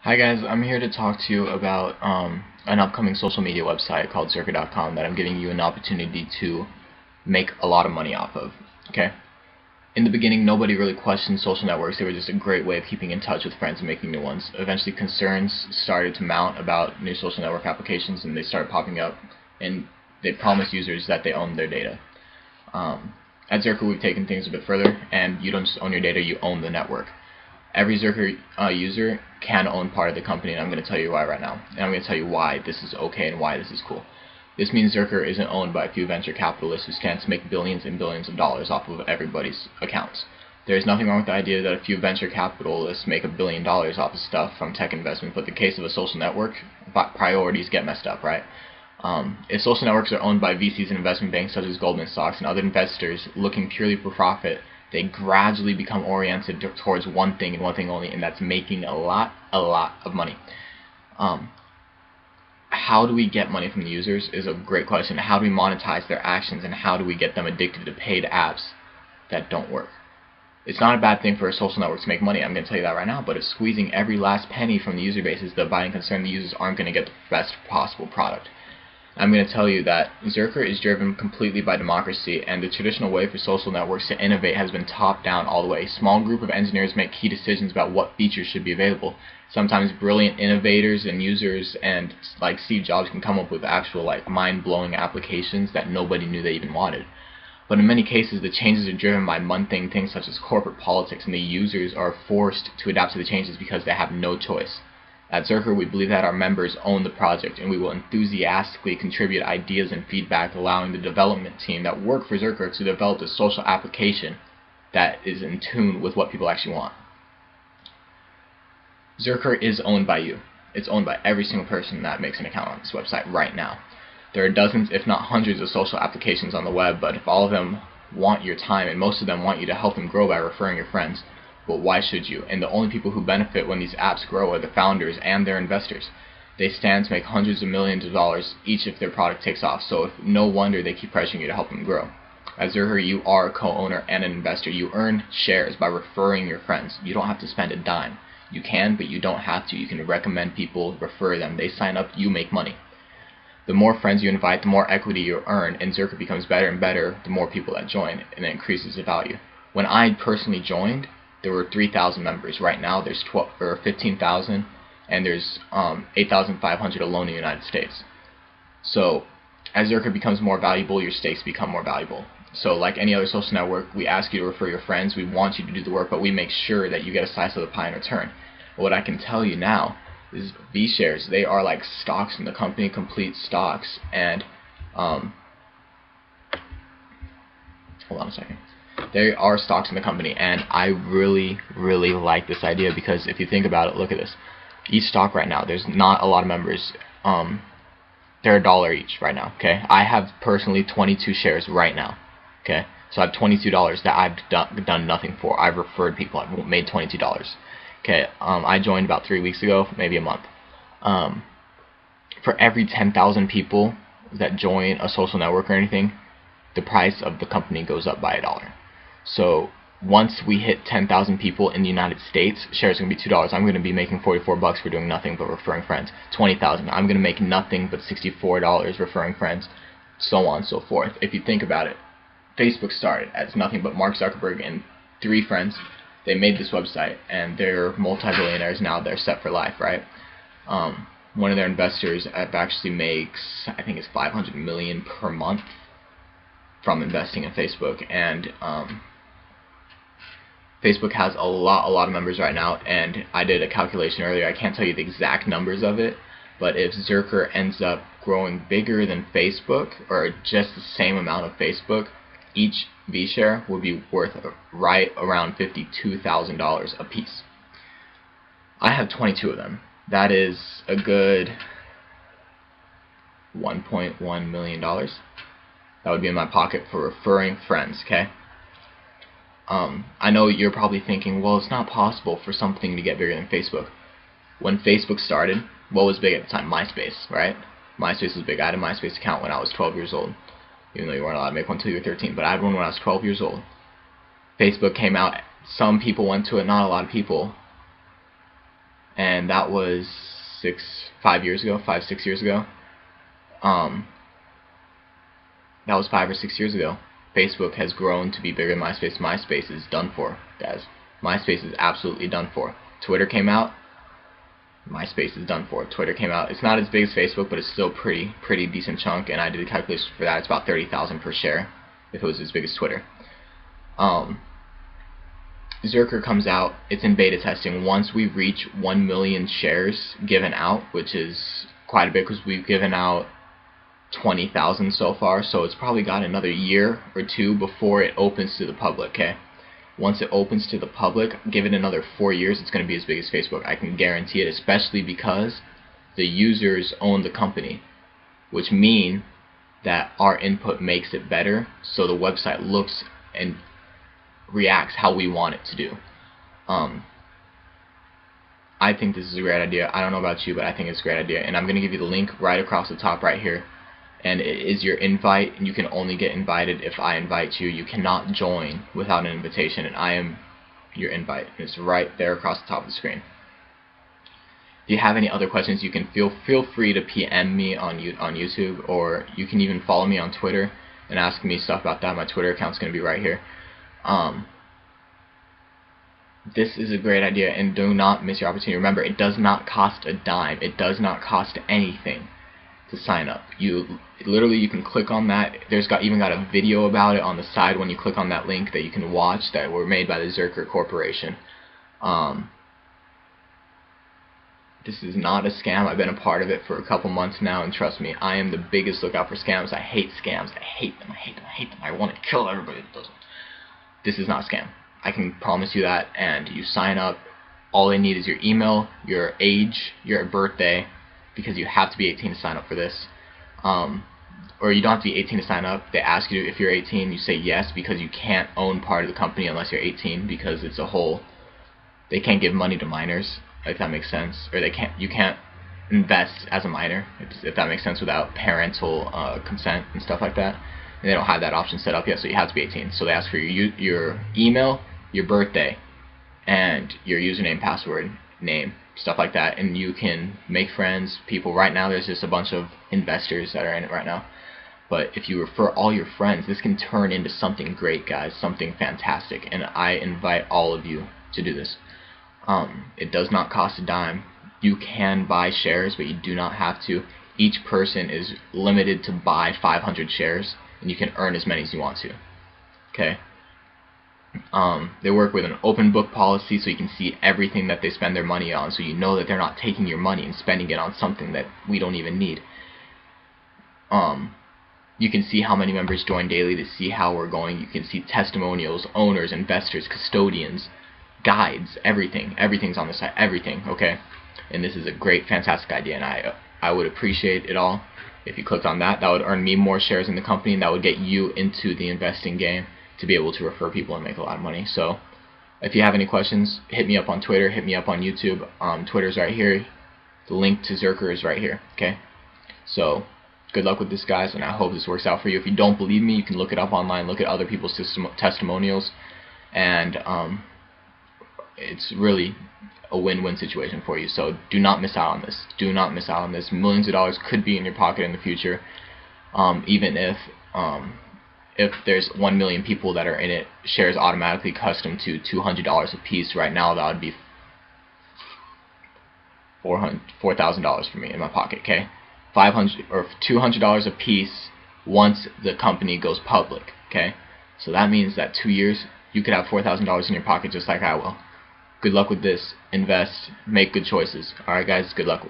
Hi guys, I'm here to talk to you about an upcoming social media website called Zurker.com that I'm giving you an opportunity to make a lot of money off of. Okay? In the beginning, nobody really questioned social networks. They were just a great way of keeping in touch with friends and making new ones. Eventually, concerns started to mount about new social network applications, and they started popping up, and they promised users that they own their data. At Zurker, we've taken things a bit further, and you don't just own your data, you own the network. Every Zurker user can own part of the company, and I'm going to tell you why right now. And I'm going to tell you why this is okay and why this is cool. This means Zurker isn't owned by a few venture capitalists who stand to make billions and billions of dollars off of everybody's accounts. There is nothing wrong with the idea that a few venture capitalists make $1 billion off of stuff from tech investment, but in the case of a social network, priorities get messed up, right? If social networks are owned by VCs and investment banks such as Goldman Sachs and other investors looking purely for profit, they gradually become oriented towards one thing and one thing only, and that's making a lot of money. How do we get money from the users is a great question. How do we monetize their actions, and how do we get them addicted to paid apps that don't work? It's not a bad thing for a social network to make money, I'm going to tell you that right now, but if squeezing every last penny from the user base is the abiding concern, the users aren't going to get the best possible product. I'm going to tell you that Zurker is driven completely by democracy, and the traditional way for social networks to innovate has been top-down all the way. A small group of engineers make key decisions about what features should be available. Sometimes brilliant innovators and users and like Steve Jobs can come up with actual mind-blowing applications that nobody knew they even wanted. But in many cases, the changes are driven by mundane things such as corporate politics, and the users are forced to adapt to the changes because they have no choice. At Zurker, we believe that our members own the project, and we will enthusiastically contribute ideas and feedback, allowing the development team that work for Zurker to develop a social application that is in tune with what people actually want. Zurker is owned by you. It's owned by every single person that makes an account on this website right now. There are dozens, if not hundreds, of social applications on the web, but if all of them want your time, and most of them want you to help them grow by referring your friends, but why should you? And the only people who benefit when these apps grow are the founders and their investors. They stand to make hundreds of millions of dollars each if their product takes off, so no wonder they keep pressuring you to help them grow. At Zurker, you are a co-owner and an investor. You earn shares by referring your friends. You don't have to spend a dime. You can, but you don't have to. You can recommend people, refer them. They sign up, you make money. The more friends you invite, the more equity you earn, and Zurker becomes better and better the more people that join, and it increases the value. When I personally joined, there were 3,000 members. Right now there's 15,000, and there's 8,500 alone in the United States. So as Zurker becomes more valuable, your stakes become more valuable. So like any other social network, we ask you to refer your friends, we want you to do the work, but we make sure that you get a slice of the pie in return. But what I can tell you now is V-shares, they are like stocks in the company, complete stocks, and hold on a second. There are stocks in the company, and I really like this idea because if you think about it, look at this. Each stock right now, there's not a lot of members. They're $1 each right now. Okay, I have personally 22 shares right now. Okay, so I have $22 that I've done nothing for. I've referred people. I've made $22. Okay, I joined about 3 weeks ago, maybe a month. For every 10,000 people that join a social network or anything, the price of the company goes up by $1. So once we hit 10,000 people in the United States, shares are going to be $2. I'm going to be making $44 for doing nothing but referring friends. 20,000, I'm going to make nothing but $64 referring friends, so on and so forth. If you think about it, Facebook started as nothing but Mark Zuckerberg and 3 friends. They made this website, and they're multi-billionaires now. They're set for life, right? One of their investors actually makes, I think it's $500 million per month from investing in Facebook, and Facebook has a lot of members right now, and I did a calculation earlier. I can't tell you the exact numbers of it, but if Zurker ends up growing bigger than Facebook, or just the same amount of Facebook, each V-share would be worth right around $52,000 a piece. I have 22 of them. That is a good $1.1 million. That would be in my pocket for referring friends, okay? I know you're probably thinking, well, it's not possible for something to get bigger than Facebook. When Facebook started, what was big at the time? MySpace, right? MySpace was big. I had a MySpace account when I was 12 years old, even though you weren't allowed to make one until you were 13, but I had one when I was 12 years old. Facebook came out. Some people went to it, not a lot of people. and that was 6 years ago. That was 5 or 6 years ago. Facebook has grown to be bigger than MySpace. MySpace is done for, guys. MySpace is absolutely done for. Twitter came out. MySpace is done for. Twitter came out. It's not as big as Facebook, but it's still pretty decent chunk. And I did a calculation for that. It's about 30,000 per share if it was as big as Twitter. Zurker comes out. It's in beta testing. Once we reach 1 million shares given out, which is quite a bit because we've given out 20,000 so far, so it's probably got another year or two before it opens to the public. Okay, once it opens to the public, give it another 4 years, it's going to be as big as Facebook. I can guarantee it, especially because the users own the company, which mean that our input makes it better, so the website looks and reacts how we want it to do. I think this is a great idea. I don't know about you, but I think it's a great idea, and I'm going to give you the link right across the top right here. And it is your invite, and you can only get invited if I invite you. You cannot join without an invitation, and I am your invite. And it's right there across the top of the screen. If you have any other questions, you can feel free to PM me on YouTube, or you can even follow me on Twitter and ask me stuff about that. My Twitter account's going to be right here. This is a great idea, and do not miss your opportunity. Remember, it does not cost a dime. It does not cost anything to sign up. You can click on that. There's even got a video about it on the side when you click on that link that you can watch, that were made by the Zurker Corporation. This is not a scam. I've been a part of it for a couple months now, and trust me, I am the biggest lookout for scams. I hate scams. I hate them. I hate them. I hate them. I want to kill everybody that does them. This is not a scam. I can promise you that. And you sign up. All they need is your email, your age, your birthday, because you have to be 18 to sign up for this. Or you don't have to be 18 to sign up. They ask you if you're 18. You say yes, because you can't own part of the company unless you're 18, because it's a whole. They can't give money to minors, if that makes sense, or you can't invest as a minor, if that makes sense, without parental consent and stuff like that. And they don't have that option set up yet, so you have to be 18. So they ask for your email, your birthday, and your username, password, name, stuff like that, and you can make friends, people. Right now there's just a bunch of investors that are in it right now, but if you refer all your friends, this can turn into something great, guys, something fantastic, and I invite all of you to do this. It does not cost a dime. You can buy shares, but you do not have to. Each person is limited to buy 500 shares, and you can earn as many as you want to. Okay. They work with an open book policy, so you can see everything that they spend their money on, so you know that they're not taking your money and spending it on something that we don't even need. You can see how many members join daily to see how we're going. You can see testimonials, owners, investors, custodians, guides, everything. Everything's on the site. Everything. Okay. And this is a great, fantastic idea, and I would appreciate it all if you clicked on that. That would earn me more shares in the company, and that would get you into the investing game to be able to refer people and make a lot of money. So if you have any questions, hit me up on Twitter, hit me up on YouTube. Twitter's right here. The link to Zurker is right here. Okay. So good luck with this, guys, and I hope this works out for you. If you don't believe me, you can look it up online, look at other people's testimonials, and it's really a win-win situation for you. So do not miss out on this. Do not miss out on this. Millions of dollars could be in your pocket in the future. Even if there's 1 million people that are in it, shares automatically custom to $200 a piece. Right now, that would be $4,000 for me in my pocket. Okay, $500 or $200 a piece once the company goes public. Okay, so that means that 2 years you could have $4,000 in your pocket, just like I will. Good luck with this. Invest. Make good choices. Alright, guys. Good luck.